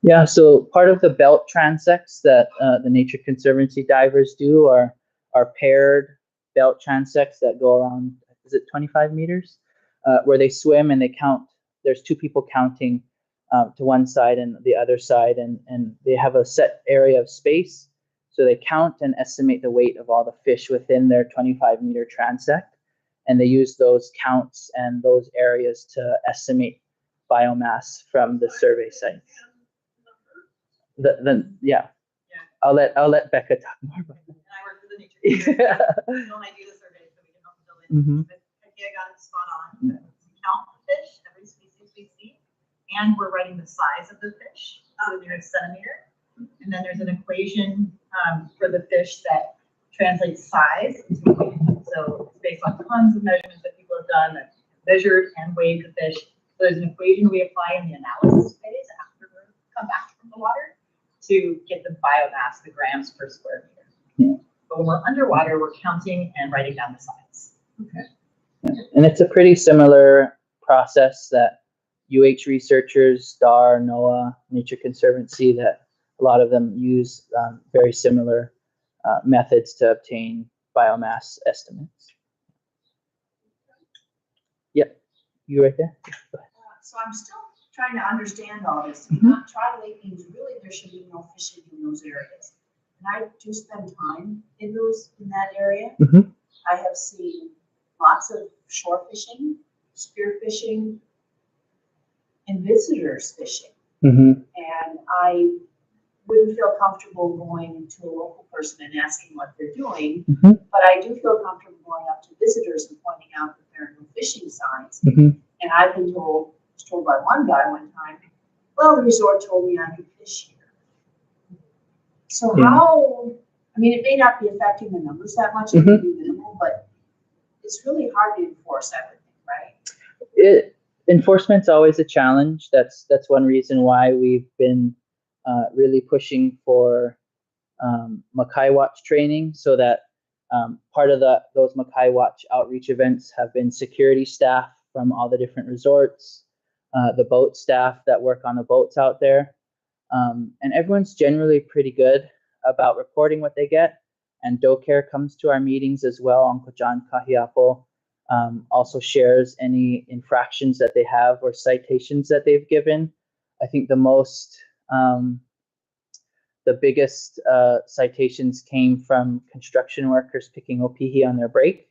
Yeah, so part of the belt transects that the Nature Conservancy divers do are paired belt transects that go around, is it 25 meters? Where they swim and they count. There's two people counting to one side and the other side, and they have a set area of space. So they count and estimate the weight of all the fish within their 25-meter transect, and they use those counts and those areas to estimate biomass from the survey sites. Yeah. I'll let Becca talk more about that. And I work for the Nature Conservancy. When I do the survey, so we can help fill in. Mm-hmm. But Kaikea got it spot on. Yeah. We count the fish, every species we see, and we're writing the size of the fish, so there's centimeter. And then there's an equation for the fish that translates size into weight. So it's based on tons of measurements that people have done that measured and weighed the fish. So there's an equation we apply in the analysis phase after we come back from the water to get the biomass, the grams per square meter. Yeah. But when we're underwater, we're counting and writing down the size. Okay. Yeah. And it's a pretty similar process that UH researchers, DAR, NOAA, Nature Conservancy, that a lot of them use very similar methods to obtain biomass estimates. Yep, you right there. So I'm still trying to understand all this. Not tri-weight means really there should be no fishing in those areas. And I do spend time in that area. Mm-hmm. I have seen lots of shore fishing, spear fishing, and visitors fishing. Mm-hmm. And I wouldn't feel comfortable going to a local person and asking what they're doing. But I do feel comfortable going up to visitors and pointing out that there are no fishing signs. And I've been told by one guy one time, well, the resort told me I could fish here. So how, I mean, it may not be affecting the numbers that much, it may be minimal, but it's really hard to enforce everything, right? Enforcement's always a challenge. That's one reason why we've been really pushing for Makai Watch training, so that part of those Makai Watch outreach events have been security staff from all the different resorts, the boat staff that work on the boats out there. And everyone's generally pretty good about reporting what they get. And DoCare comes to our meetings as well. Uncle John Kahiapo also shares any infractions that they have or citations that they've given. I think the biggest citations came from construction workers picking opihi on their break.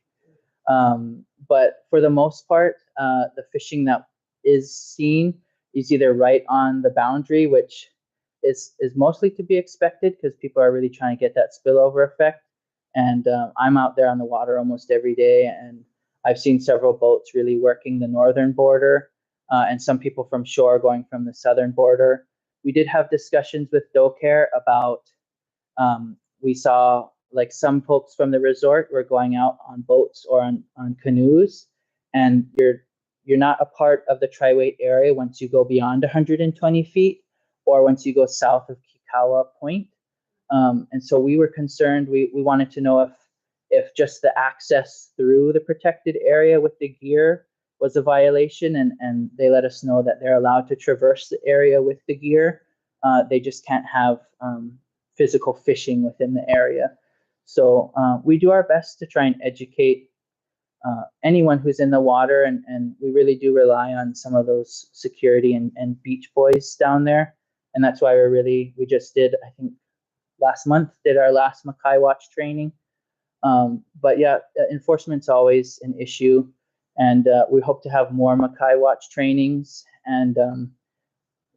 But for the most part, the fishing that is seen is either right on the boundary, which is mostly to be expected because people are really trying to get that spillover effect. And I'm out there on the water almost every day, and I've seen several boats really working the northern border, and some people from shore going from the southern border. We did have discussions with DoCare about, we saw like some folks from the resort were going out on boats or on canoes, and you're not a part of the tri-weight area once you go beyond 120 feet or once you go south of Kikawa Point. And so we were concerned, we wanted to know if just the access through the protected area with the gear was a violation, and they let us know that they're allowed to traverse the area with the gear. They just can't have physical fishing within the area. So we do our best to try and educate anyone who's in the water, and we really do rely on some of those security and beach boys down there. And that's why we just did, I think last month, did our last Makai Watch training. But yeah, enforcement's always an issue, and we hope to have more Makai Watch trainings, and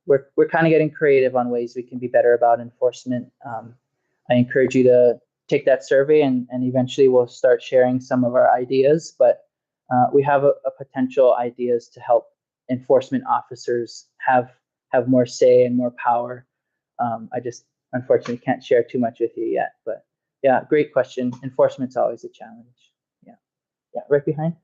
we're kind of getting creative on ways we can be better about enforcement. I encourage you to take that survey, and eventually we'll start sharing some of our ideas, but we have a potential ideas to help enforcement officers have more say and more power. I just unfortunately can't share too much with you yet, but yeah, great question. Enforcement's always a challenge. Yeah, right behind.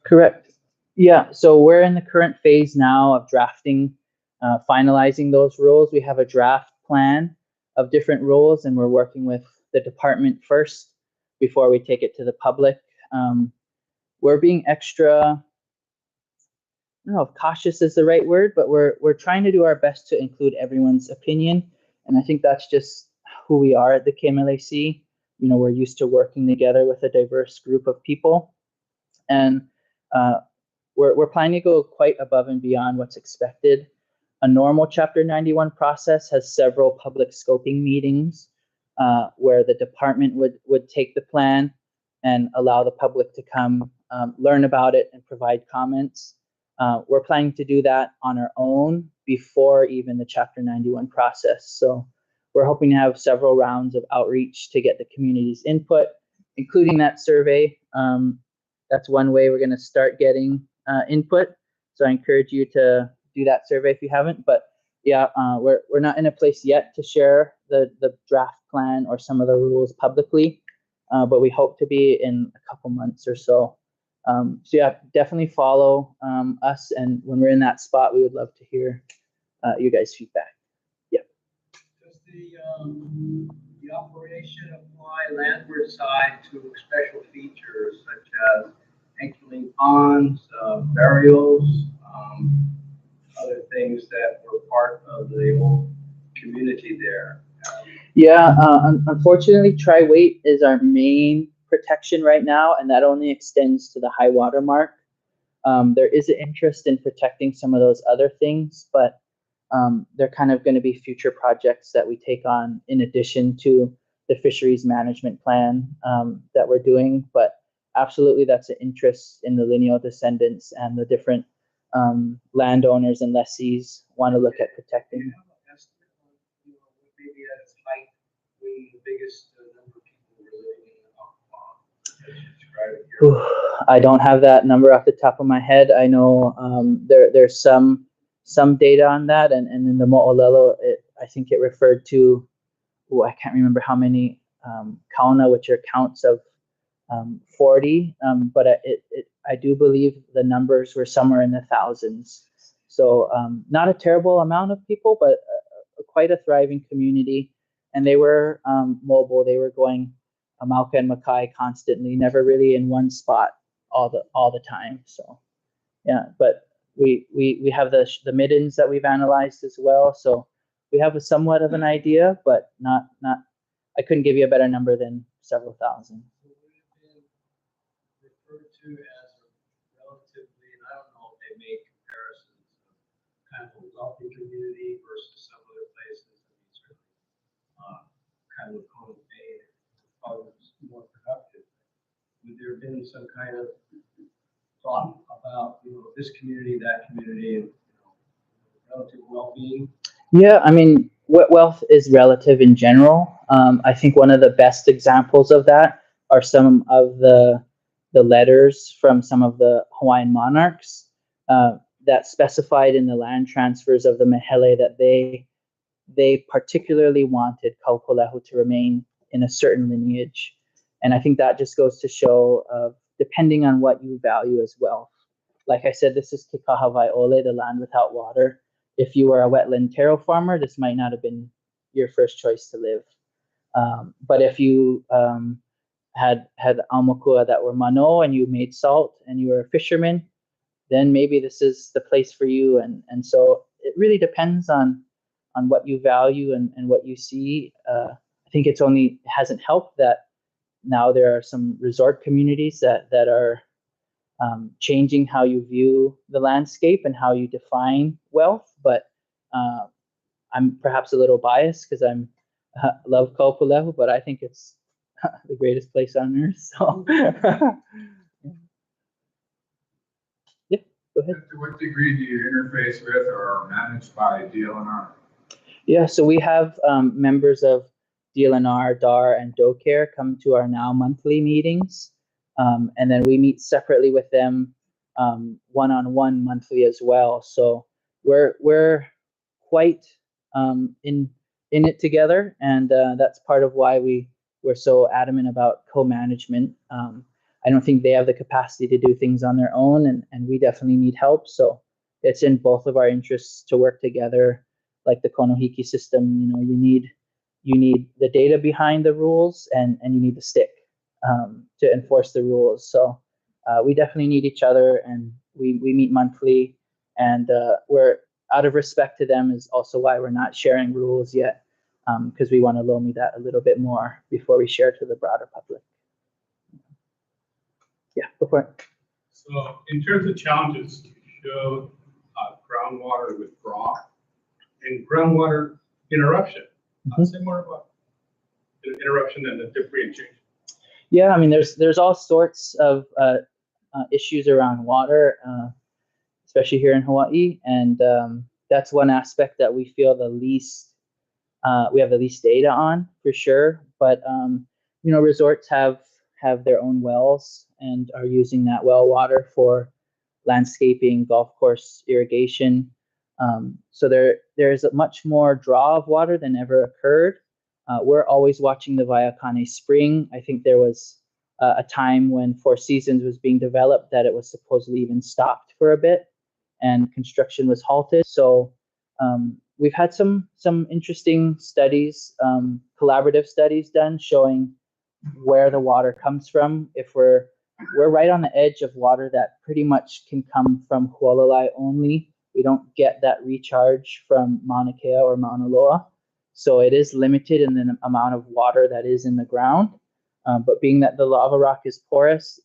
Correct. Yeah, so we're in the current phase now of drafting, finalizing those rules. We have a draft plan of different rules, and we're working with the department first before we take it to the public. We're being extra, I don't know if cautious is the right word, but we're trying to do our best to include everyone's opinion. And I think that's just who we are at the KMLAC. You know, we're used to working together with a diverse group of people. And we're planning to go quite above and beyond what's expected. A normal Chapter 91 process has several public scoping meetings where the department would take the plan and allow the public to come learn about it and provide comments. We're planning to do that on our own before even the Chapter 91 process. So we're hoping to have several rounds of outreach to get the community's input, including that survey. That's one way we're going to start getting input. So I encourage you to do that survey if you haven't. But yeah, we're not in a place yet to share the draft plan or some of the rules publicly, but we hope to be in a couple months or so. So yeah, definitely follow us, and when we're in that spot, we would love to hear you guys' feedback. Yeah. Does the operation apply landward side to special features such as anchoring ponds, burials, other things that were part of the old community there? Yeah, unfortunately, tri-weight is our main protection right now, and that only extends to the high water mark. There is an interest in protecting some of those other things, but they're kind of going to be future projects that we take on in addition to the fisheries management plan that we're doing. But absolutely, that's an interest in the lineal descendants and the different landowners and lessees want to look at protecting. Do you have an estimate on, maybe at its height, when the biggest number of people were living in the I don't have that number off the top of my head. I know there's some data on that, and in the Mo'olelo, I think it referred to, I can't remember how many kauna, which are counts of 40, but I do believe the numbers were somewhere in the thousands. So not a terrible amount of people, but quite a thriving community. And they were mobile. They were going Mauka and Makai constantly, never really in one spot all the time. So yeah, but we have the middens that we've analyzed as well. So we have a somewhat of an idea, but not I couldn't give you a better number than several thousand. Referred to as a relatively, and I don't know if they make comparisons of kind of a wealthy community versus some other places. I mean, certainly, kind of Conan Bay, probably more productive. Would there have been some kind of thought about, this community, that community, and relative well-being? Yeah, I mean, wealth is relative in general. I think one of the best examples of that are some of the letters from some of the Hawaiian monarchs that specified in the land transfers of the Mehele that they particularly wanted Kaʻūpūlehu to remain in a certain lineage. And I think that just goes to show depending on what you value as wealth. Like I said, this is Ke Kahawai Ole, the land without water. If you were a wetland taro farmer, this might not have been your first choice to live. But if you had aumakua that were mano and you made salt and you were a fisherman, then maybe this is the place for you. And so it really depends on what you value and what you see. I think it hasn't helped that now there are some resort communities that are changing how you view the landscape and how you define wealth. But I'm perhaps a little biased because I love Kaʻūpūlehu, but I think it's the greatest place on earth. So yeah, go ahead. To what degree do you interface with or are managed by DLNR? Yeah, so we have members of DLNR, DAR, and DoCare come to our now monthly meetings. And then we meet separately with them one-on-one monthly as well. So we're quite in it together, and that's part of why we're so adamant about co-management. I don't think they have the capacity to do things on their own, and we definitely need help. So it's in both of our interests to work together. Like the Konohiki system, you need the data behind the rules, and you need the stick to enforce the rules. So we definitely need each other, and we meet monthly, and we're out of respect to them is also why we're not sharing rules yet, because we want to loan me that a little bit more before we share to the broader public. Yeah, go for it. So in terms of challenges, you showed groundwater withdrawal and groundwater interruption. Say more about interruption and the differentiation. Yeah, I mean, there's all sorts of issues around water, especially here in Hawaii, and that's one aspect that we feel we have the least data on for sure. But resorts have their own wells and are using that well water for landscaping, golf course irrigation. So there's a much more draw of water than ever occurred. We're always watching the Waiakane Spring. I think there was a time when Four Seasons was being developed that it was supposedly even stopped for a bit and construction was halted. So we've had some interesting studies, collaborative studies done showing where the water comes from. If we're right on the edge of water that pretty much can come from Hualalai only. We don't get that recharge from Mauna Kea or Mauna Loa. So it is limited in the amount of water that is in the ground. But being that the lava rock is porous,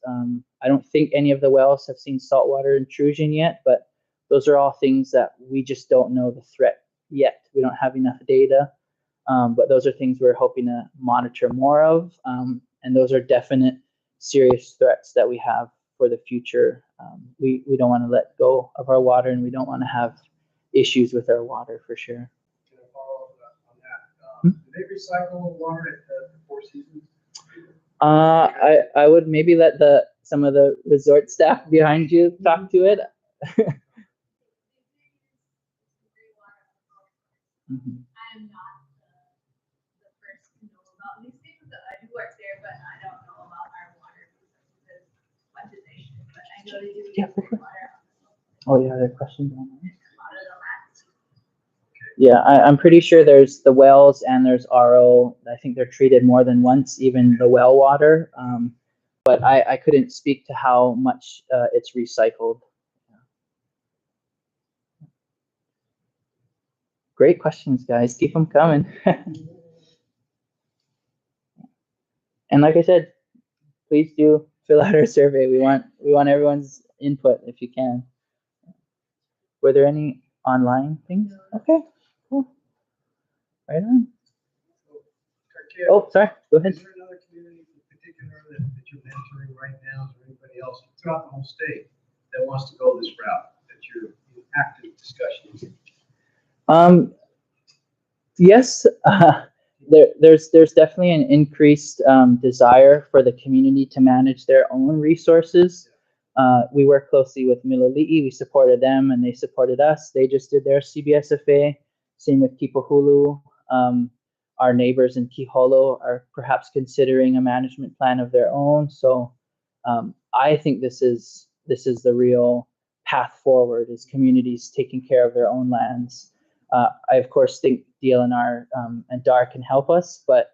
I don't think any of the wells have seen saltwater intrusion yet, but those are all things that we just don't know the threat yet. We don't have enough data, but those are things we're hoping to monitor more of. And those are definite serious threats that we have for the future. We don't want to let go of our water, and we don't want to have issues with our water for sure. Can I follow up on that? Do they recycle water at the Four Seasons? I would maybe let some of the resort staff behind you talk to it. Mm-hmm. I'm not the person to know about these things. I do work there, but I don't know about our water as much as they should. But I know they do get water. Oh yeah, there are questions on that. Yeah, I'm pretty sure there's the wells and there's RO. I think they're treated more than once, even the well water. But I couldn't speak to how much it's recycled. Great questions, guys. Keep them coming. And like I said, please do fill out our survey. We want everyone's input if you can. Were there any online things? Okay, cool. Right on. Oh, sorry. Go ahead. Is there another community in particular that you're mentoring right now? Is there anybody else throughout the whole state that wants to go this route that you're in active discussions? Yes, there's definitely an increased desire for the community to manage their own resources. We work closely with Milili'i. We supported them and they supported us. They just did their CBSFA. Same with Kaʻūpūlehu. Our neighbors in Kiholo are perhaps considering a management plan of their own. So I think this is the real path forward, is communities taking care of their own lands. I of course think DLNR and DAR can help us, but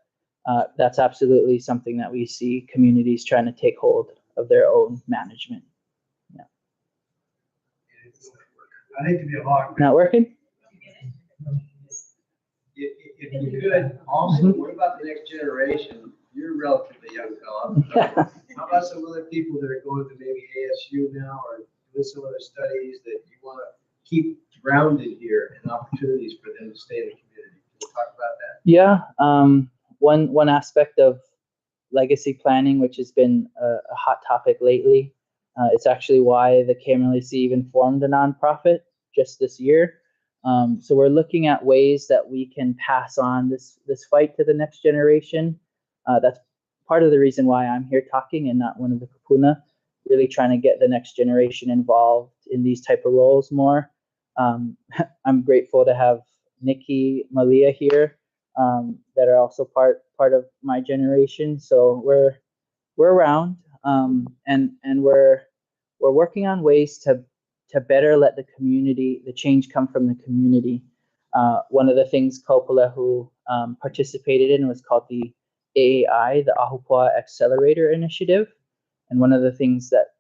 that's absolutely something that we see communities trying to take hold of their own management. Yeah. I hate to be a hog. Not working? If you could, also, what about the next generation? You're a relatively young fella. How about some other people that are going to maybe ASU now or doing some other studies that you want to keep grounded here and opportunities for them to stay in the community? Can we talk about that? Yeah. One aspect of legacy planning, which has been a hot topic lately, it's actually why the KMLAC even formed a nonprofit just this year. So we're looking at ways that we can pass on this fight to the next generation. That's part of the reason why I'm here talking and not one of the kupuna, really trying to get the next generation involved in these type of roles more. I'm grateful to have Nikki, Malia here, that are also part of my generation. So we're around, and we're working on ways to better let the change come from the community. One of the things Kaʻūpūlehu participated in was called the AAI, the Ahupua Accelerator Initiative. And one of the things that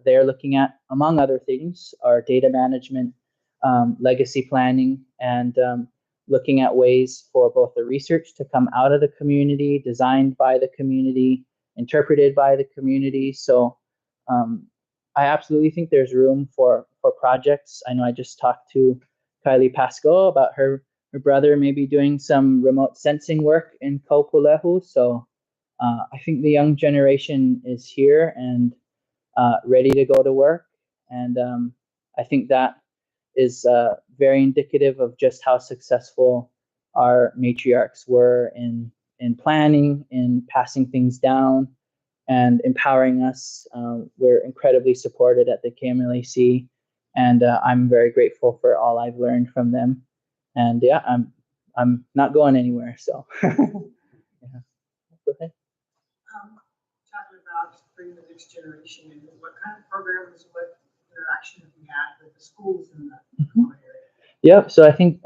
they're looking at, among other things, are data management, legacy planning, and looking at ways for both the research to come out of the community, designed by the community, interpreted by the community. So I absolutely think there's room for projects. I know I just talked to Kylie Pasco about her brother maybe doing some remote sensing work in Kaʻūpūlehu. So I think the young generation is here and ready to go to work. And I think that is very indicative of just how successful our matriarchs were in planning, in passing things down, and empowering us. We're incredibly supported at the KMLAC, and I'm very grateful for all I've learned from them. And yeah, I'm not going anywhere. So yeah. Go ahead. Talking about bringing the next generation in, what kind of programs, what interaction have you had with the schools in the area? Yep. So I think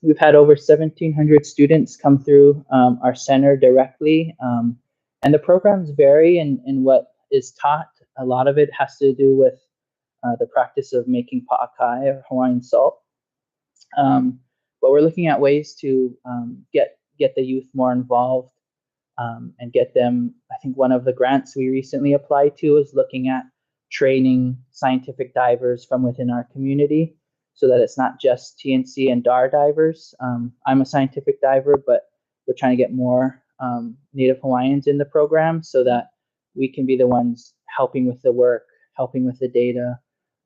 we've had over 1,700 students come through our center directly. And the programs vary in what is taught. A lot of it has to do with the practice of making pa'akai, or Hawaiian salt. But we're looking at ways to get the youth more involved and get them. I think one of the grants we recently applied to is looking at training scientific divers from within our community, so that it's not just TNC and DAR divers. I'm a scientific diver, but we're trying to get more Native Hawaiians in the program so that we can be the ones helping with the work, helping with the data.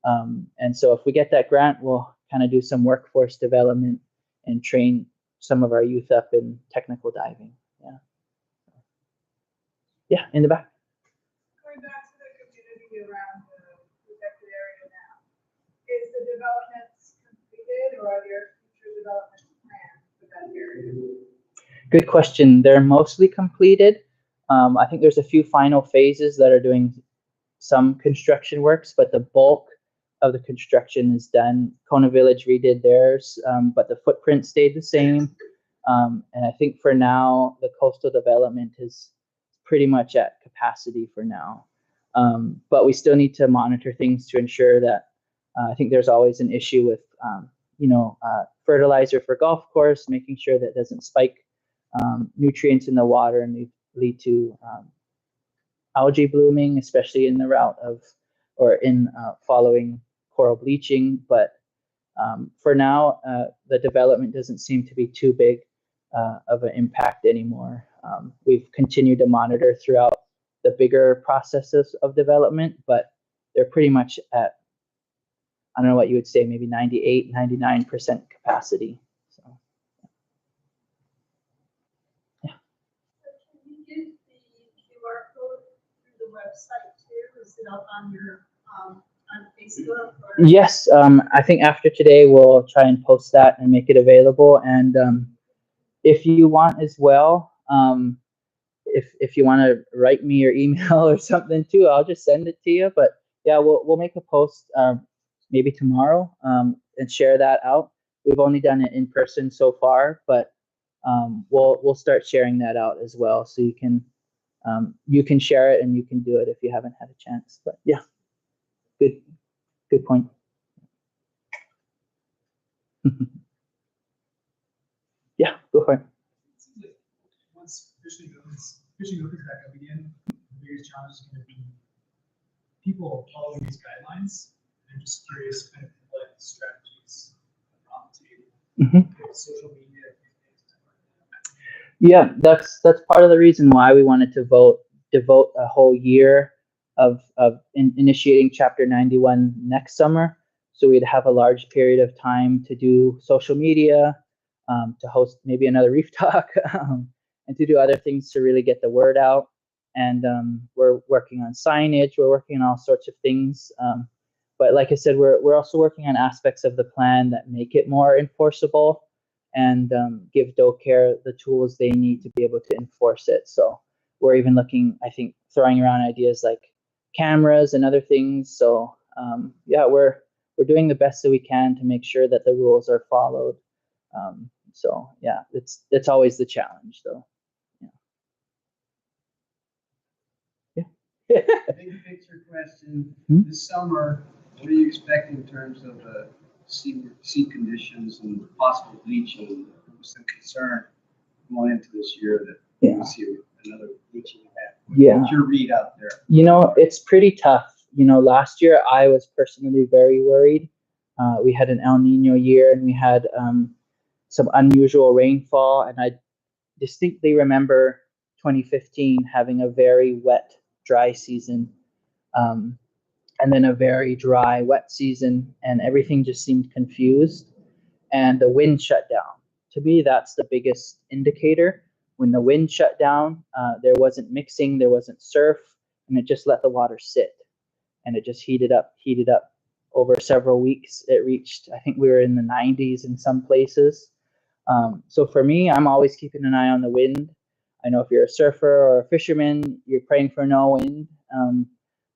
And so if we get that grant, we'll kind of do some workforce development and train some of our youth up in technical diving. Yeah. Yeah, in the back. Going back to the community around the protected area now, is the developments completed or are there future development plans for that area? Good question. They're mostly completed. I think there's a few final phases that are doing some construction works, but the bulk of the construction is done. Kona Village redid theirs, but the footprint stayed the same. And I think for now, the coastal development is pretty much at capacity for now. But we still need to monitor things to ensure that I think there's always an issue with, fertilizer for golf course, making sure that it doesn't spike nutrients in the water and lead to algae blooming, especially in the route of or in following coral bleaching. But for now, the development doesn't seem to be too big of an impact anymore. We've continued to monitor throughout the bigger processes of development, but they're pretty much at, I don't know what you would say, maybe 98, 99% capacity. So, yeah. So can you give the QR code through the website too? Is it up on your on Facebook? Or? Yes, I think after today we'll try and post that and make it available. And if you want as well, if you want to write me your email or something too, I'll just send it to you. But yeah, we'll make a post maybe tomorrow and share that out. We've only done it in person so far, but we'll start sharing that out as well, so you can share it and you can do it if you haven't had a chance. But yeah, good point. Yeah, go for it. It seems like once fishing opens back up again, the biggest challenge is going to be people following these guidelines. I'm just curious, kind of what strategies are on the table, social media. Yeah, that's part of the reason why we wanted to devote a whole year of initiating Chapter 91 next summer. So we'd have a large period of time to do social media, to host maybe another ReefTalk, and to do other things to really get the word out. And we're working on signage, we're working on all sorts of things. But like I said, we're also working on aspects of the plan that make it more enforceable and give DoCare the tools they need to be able to enforce it. So we're even looking, I think, throwing around ideas like cameras and other things. So yeah, we're doing the best that we can to make sure that the rules are followed. So yeah, it's always the challenge, though. Yeah. Big picture question. This summer, what are you expecting in terms of sea conditions and possible bleaching? There was some concern going into this year that we'll see another bleaching event. Yeah. What's your read out there? It's pretty tough. Last year I was personally very worried. We had an El Nino year and we had some unusual rainfall, and I distinctly remember 2015 having a very wet, dry season, and then a very dry, wet season, and everything just seemed confused, and the wind shut down. To me, that's the biggest indicator. When the wind shut down, there wasn't mixing, there wasn't surf, and it just let the water sit, and it just heated up over several weeks. It reached, I think we were in the 90s in some places. So for me, I'm always keeping an eye on the wind. I know if you're a surfer or a fisherman, you're praying for no wind.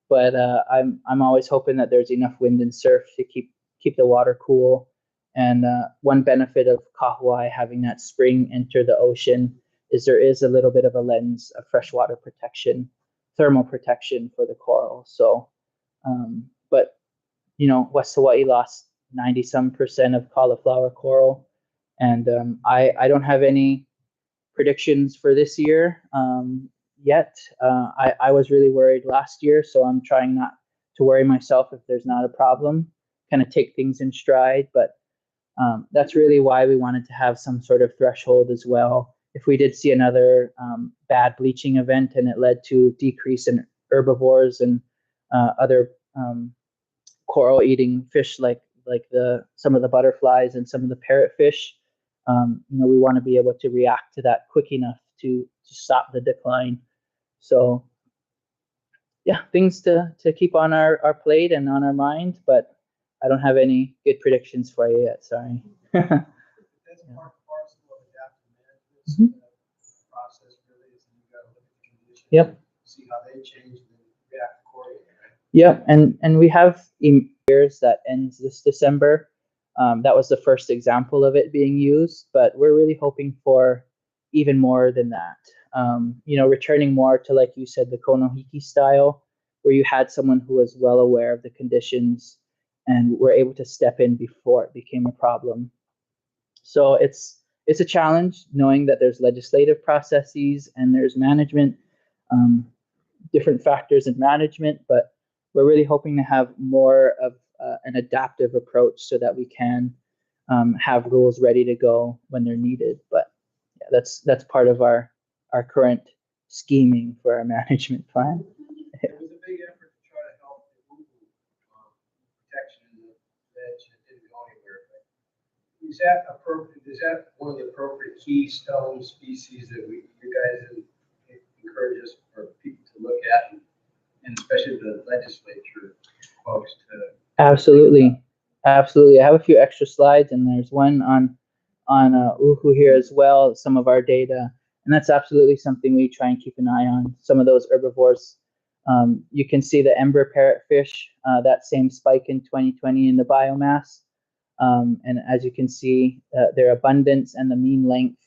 But I'm always hoping that there's enough wind and surf to keep the water cool. And one benefit of Kauai having that spring enter the ocean is there is a little bit of a lens of freshwater protection, thermal protection for the coral. So, but West Hawaii lost 90% of cauliflower coral, and I don't have any predictions for this year yet. I was really worried last year, so I'm trying not to worry myself if there's not a problem, kind of take things in stride. But that's really why we wanted to have some sort of threshold as well. If we did see another bad bleaching event and it led to decrease in herbivores and other coral eating fish like some of the butterflies and some of the parrotfish. We want to be able to react to that quick enough to stop the decline. So yeah, things to keep on our plate and on our mind, but I don't have any good predictions for you yet, sorry. That's part and parcel of adaptive management process, really, is you gotta look at the conditions. Yep. See how they change and then react accordingly, right? Yep, and we have years that ends this December. That was the first example of it being used, but we're really hoping for even more than that. Returning more to, like you said, the Konohiki style, where you had someone who was well aware of the conditions and were able to step in before it became a problem. So it's a challenge knowing that there's legislative processes and there's management, different factors in management, but we're really hoping to have more of an adaptive approach so that we can have rules ready to go when they're needed. But yeah, that's part of our current scheming for our management plan. It was a big effort to try to help the protection in the ledge, and it didn't go anywhere. But is that appropriate? Is that one of the appropriate keystone species that you guys encourage us for people to look at, and especially the legislature folks to? Absolutely. I have a few extra slides, and there's one on uhu here as well, some of our data, and that's absolutely something we try and keep an eye on. Some of those herbivores. You can see the ember parrotfish, that same spike in 2020 in the biomass, and as you can see, their abundance and the mean length.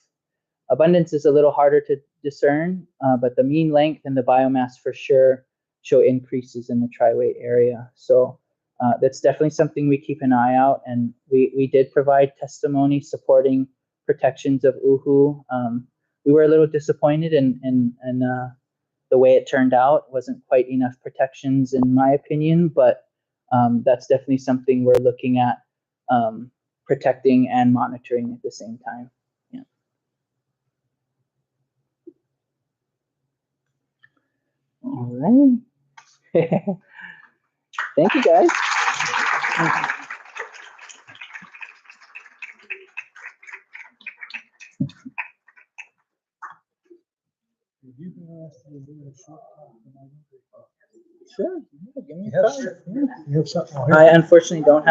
Abundance is a little harder to discern, but the mean length and the biomass for sure show increases in the tri-weight area. So that's definitely something we keep an eye out, and we did provide testimony supporting protections of uhu. We were a little disappointed in the way it turned out. It wasn't quite enough protections in my opinion, but that's definitely something we're looking at protecting and monitoring at the same time. Yeah. All right. Thank you, guys. Sure. Yeah, give me a call. You have something? I unfortunately don't have